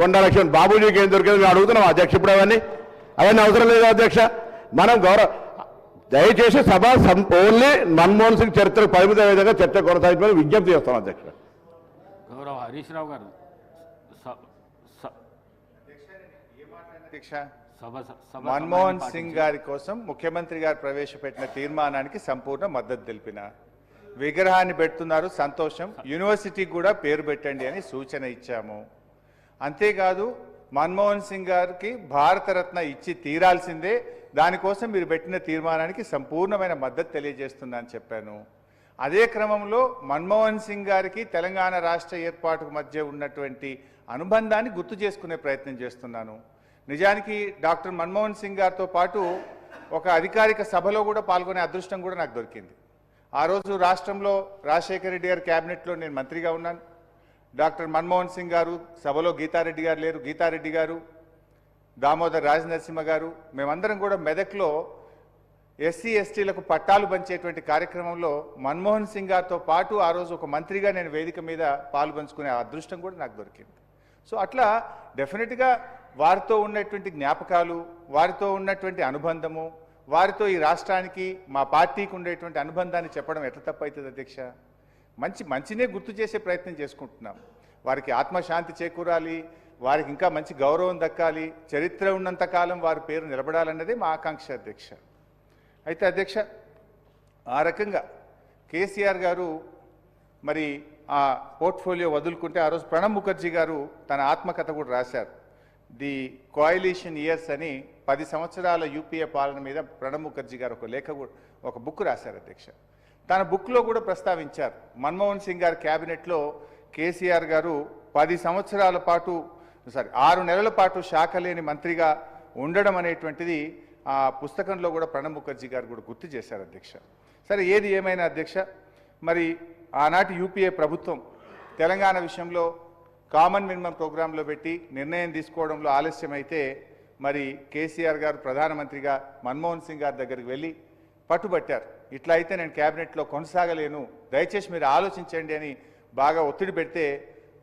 కొండ లక్ష్మణ్ బాబుజీకి ఏం దొరికింది మేము అడుగుతున్నాం అధ్యక్ష. ఇప్పుడు అవన్నీ అవసరం లేదు అధ్యక్ష. మనం దయచేసి సభ ఓన్లీ మన్మోహన్ సింగ్ చరిత్రకు పరిమిత విధంగా చర్చ కొనసాగించమని విజ్ఞప్తి చేస్తాం అధ్యక్ష. గౌరవ హరీష్ రావు గారు మన్మోహన్ సింగ్ గారి కోసం ముఖ్యమంత్రి గారు ప్రవేశపెట్టిన తీర్మానానికి సంపూర్ణ మద్దతు తెలిపిన. విగ్రహాన్ని పెడుతున్నారు, సంతోషం, యూనివర్సిటీకి కూడా పేరు పెట్టండి అని సూచన ఇచ్చాము. అంతేకాదు మన్మోహన్ సింగ్ గారికి భారతరత్న ఇచ్చి తీరాల్సిందే, దానికోసం మీరు పెట్టిన తీర్మానానికి సంపూర్ణమైన మద్దతు తెలియజేస్తున్నానని చెప్పాను. అదే క్రమంలో మన్మోహన్ సింగ్ గారికి తెలంగాణ రాష్ట్ర ఏర్పాటుకు మధ్య ఉన్నటువంటి అనుబంధాన్ని గుర్తు చేసుకునే ప్రయత్నం చేస్తున్నాను. నిజానికి డాక్టర్ మన్మోహన్ సింగ్ గారితో పాటు ఒక అధికారిక సభలో కూడా పాల్గొనే అదృష్టం కూడా నాకు దొరికింది. ఆ రోజు రాష్ట్రంలో రాజశేఖర రెడ్డి గారి క్యాబినెట్లో నేను మంత్రిగా ఉన్నాను. డాక్టర్ మన్మోహన్ సింగ్ గారు సభలో గీతారెడ్డి గారు లేరు, గీతారెడ్డి గారు, దామోదర్ రాజనరసింహ గారు, మేమందరం కూడా మెదక్లో ఎస్సీ ఎస్టీలకు పట్టాలు పంచేటువంటి కార్యక్రమంలో మన్మోహన్ సింగ్ గారితో పాటు ఆ రోజు ఒక మంత్రిగా నేను వేదిక మీద పాల్పంచుకునే అదృష్టం కూడా నాకు దొరికింది. సో అట్లా డెఫినెట్గా వారితో ఉన్నటువంటి జ్ఞాపకాలు, వారితో ఉన్నటువంటి అనుబంధము, వారితో ఈ రాష్ట్రానికి మా పార్టీకి ఉండేటువంటి అనుబంధాన్ని చెప్పడం ఎట్లా తప్పవుతుంది అధ్యక్ష? మంచినే గుర్తు చేసే ప్రయత్నం చేసుకుంటున్నాం. వారికి ఆత్మశాంతి చేకూరాలి, వారికి ఇంకా మంచి గౌరవం దక్కాలి, చరిత్ర ఉన్నంతకాలం వారి పేరు నిలబడాలన్నదే మా ఆకాంక్ష అధ్యక్ష. అయితే అధ్యక్ష, ఆ రకంగా కేసీఆర్ గారు మరి ఆ పోర్ట్ఫోలియో వదులుకుంటే ఆ రోజు ప్రణబ్ ముఖర్జీ గారు తన ఆత్మకథ కూడా రాశారు. ది కోయలిషన్ ఇయర్స్ అని 10 సంవత్సరాల యూపీఏ పాలన మీద ప్రణబ్ ముఖర్జీ గారు ఒక బుక్ రాశారు అధ్యక్ష. తన బుక్లో కూడా ప్రస్తావించారు, మన్మోహన్ సింగ్ గారి క్యాబినెట్లో కేసీఆర్ గారు 10 సంవత్సరాల పాటు 6 నెలల పాటు శాఖ లేని మంత్రిగా ఉండడం అనేటువంటిది ఆ పుస్తకంలో కూడా ప్రణబ్ ముఖర్జీ గారు కూడా గుర్తు చేశారు అధ్యక్ష. సరే, ఏది ఏమైనా అధ్యక్ష, మరి ఆనాటి యూపీఏ ప్రభుత్వం తెలంగాణ విషయంలో కామన్ మినిమం ప్రోగ్రాంలో పెట్టి నిర్ణయం తీసుకోవడంలో ఆలస్యమైతే మరి కేసీఆర్ గారు ప్రధానమంత్రిగా మన్మోహన్ సింగ్ గారి దగ్గరికి వెళ్ళి పట్టుబట్టారు. ఇట్లా అయితే నేను క్యాబినెట్లో కొనసాగలేను, దయచేసి మీరు ఆలోచించండి అని బాగా ఒత్తిడి పెడితే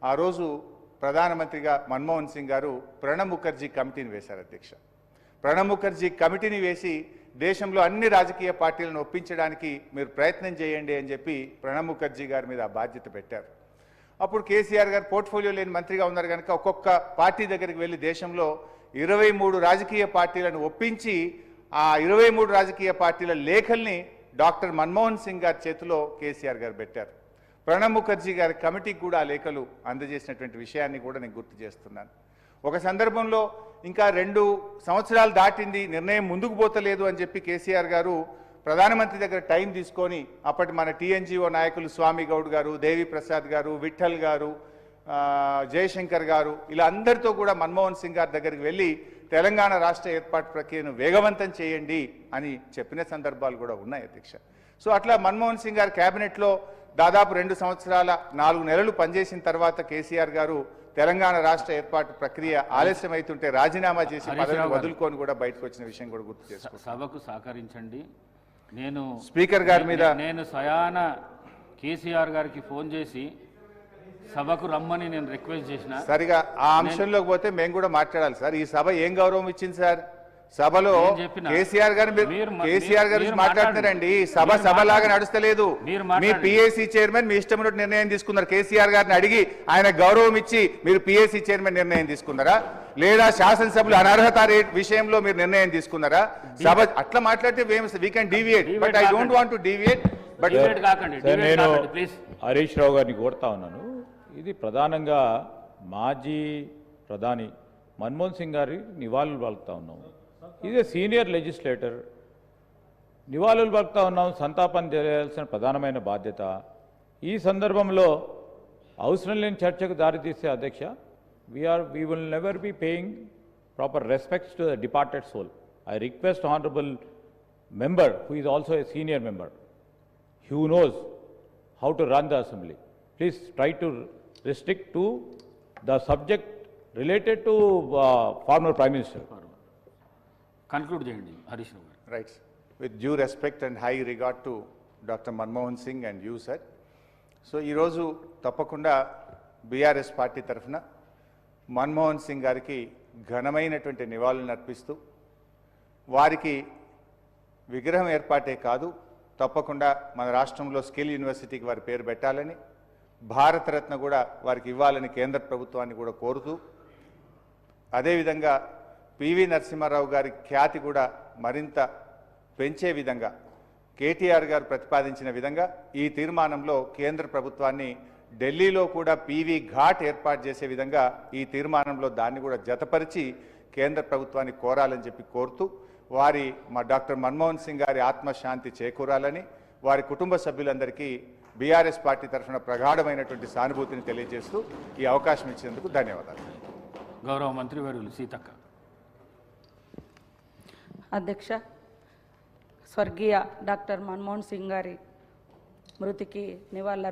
ఆ రోజు ప్రధానమంత్రిగా మన్మోహన్ సింగ్ గారు ప్రణబ్ ముఖర్జీ కమిటీని వేశారు అధ్యక్ష. ప్రణబ్ ముఖర్జీ కమిటీని వేసి దేశంలో అన్ని రాజకీయ పార్టీలను ఒప్పించడానికి మీరు ప్రయత్నం చేయండి అని చెప్పి ప్రణబ్ ముఖర్జీ గారి మీద ఆ బాధ్యత పెట్టారు. అప్పుడు కేసీఆర్ గారు పోర్ట్ఫోలియో లేని మంత్రిగా ఉన్నారు కనుక ఒక్కొక్క పార్టీ దగ్గరికి వెళ్ళి దేశంలో 23 రాజకీయ పార్టీలను ఒప్పించి ఆ 23 రాజకీయ పార్టీల లేఖల్ని డాక్టర్ మన్మోహన్ సింగ్ గారి చేతిలో కేసీఆర్ గారు పెట్టారు. ప్రణబ్ ముఖర్జీ గారి కమిటీకి కూడా ఆ లేఖలు అందజేసినటువంటి విషయాన్ని కూడా నేను గుర్తు చేస్తున్నాను. ఒక సందర్భంలో ఇంకా 2 సంవత్సరాలు దాటింది, నిర్ణయం ముందుకు పోతలేదు అని చెప్పి కేసీఆర్ గారు ప్రధానమంత్రి దగ్గర టైం తీసుకొని అప్పటి మన టీఎన్జిఓ నాయకులు స్వామి గౌడ్ గారు, దేవి ప్రసాద్ గారు, విఠల్ గారు, జయశంకర్ గారు, ఇలా అందరితో కూడా మన్మోహన్ సింగ్ గారి దగ్గరికి వెళ్ళి తెలంగాణ రాష్ట్ర ఏర్పాటు ప్రక్రియను వేగవంతం చేయండి అని చెప్పిన సందర్భాలు కూడా ఉన్నాయి అధ్యక్ష. సో అట్లా మన్మోహన్ సింగ్ గారి క్యాబినెట్లో దాదాపు 2 సంవత్సరాల 4 నెలలు పనిచేసిన తర్వాత కేసీఆర్ గారు తెలంగాణ రాష్ట్ర ఏర్పాటు ప్రక్రియ ఆలస్యం అవుతుంటే రాజీనామా చేసి పదవిని వదులుకొని కూడా బయటకు వచ్చిన విషయం కూడా గుర్తు చేసుకుంటాను. సభకు సహకరించండి. నేను స్పీకర్ గారి మీద స్వయాన కేసీఆర్ గారికి ఫోన్ చేసి సభకు రమ్మని నేను రిక్వెస్ట్ చేసిన. సరిగా ఆ అంశంలోకి పోతే మేము కూడా మాట్లాడాలి సార్. ఈ సభ ఏం గౌరవం ఇచ్చింది సార్? సభలో కేసీఆర్ గారు మాట్లాడుతున్నారండి. సభ లాగా నడుస్తలేదు. మీ పిఏసీ చైర్మన్ మీ ఇష్టం నిర్ణయం తీసుకున్నారు. కేసీఆర్ గారిని అడిగి ఆయన గౌరవం ఇచ్చి మీరు పిఏసీ చైర్మన్ నిర్ణయం తీసుకున్నారా? లేదా శాసనసభ్యులు అనర్హత విషయంలో మీరు నిర్ణయం తీసుకున్నారా? సభ అట్లా మాట్లాడితే we can deviate, but I don't want to deviate. But నేను హరీష్ రావు గారిని కోరుతా ఉన్నాను. ఇది ప్రధానంగా మాజీ ప్రధాని మన్మోహన్ సింగ్ గారి నివాళులు పలుకుతా ఉన్నాము. ఇది సీనియర్ లెజిస్లేటర్, నివాళులు పలుకుతా ఉన్నాం, సంతాపం తెలియాల్సిన ప్రధానమైన బాధ్యత. ఈ సందర్భంలో అవసరం లేని చర్చకు దారితీసే అధ్యక్ష, we will never be paying proper respects to the departed soul. I request honorable member who is also a senior member, who knows how to run the assembly, please try to restrict to the subject related to former prime minister. Conclude చేయండి హరీష్ రావు గారు. Right. With due respect and high regard to Dr. Manmohan Singh and you sir. So ఈరోజు తప్పకుండా BRS party తరఫున మన్మోహన్ సింగ్ గారికి ఘనమైనటువంటి నివాళులను అర్పిస్తూ వారికి విగ్రహం ఏర్పాటే కాదు, తప్పకుండా మన రాష్ట్రంలో స్కిల్ యూనివర్సిటీకి వారి పేరు పెట్టాలని, భారతరత్న కూడా వారికి ఇవ్వాలని కేంద్ర ప్రభుత్వాన్ని కూడా కోరుతూ, అదేవిధంగా పివి నరసింహారావు గారి ఖ్యాతి కూడా మరింత పెంచే విధంగా కేటీఆర్ గారు ప్రతిపాదించిన విధంగా ఈ తీర్మానంలో కేంద్ర ప్రభుత్వాన్ని ఢిల్లీలో కూడా పివి ఘాట్ ఏర్పాటు చేసే విధంగా ఈ తీర్మానంలో దాన్ని కూడా జతపరిచి కేంద్ర ప్రభుత్వాన్ని కోరాలని చెప్పి కోరుతూ, వారి డాక్టర్ మన్మోహన్ సింగ్ గారి ఆత్మశాంతి చేకూరాలని, వారి కుటుంబ సభ్యులందరికీ బీఆర్ఎస్ పార్టీ తరఫున ప్రగాఢమైనటువంటి సానుభూతిని తెలియజేస్తూ ఈ అవకాశం ఇచ్చినందుకు ధన్యవాదాలు. గౌరవ మంత్రివర్యులు సీతక్క. అధ్యక్ష, స్వర్గీయ డాక్టర్ మన్మోహన్ సింగ్ గారి మృతికి నివాళులర్పించారు.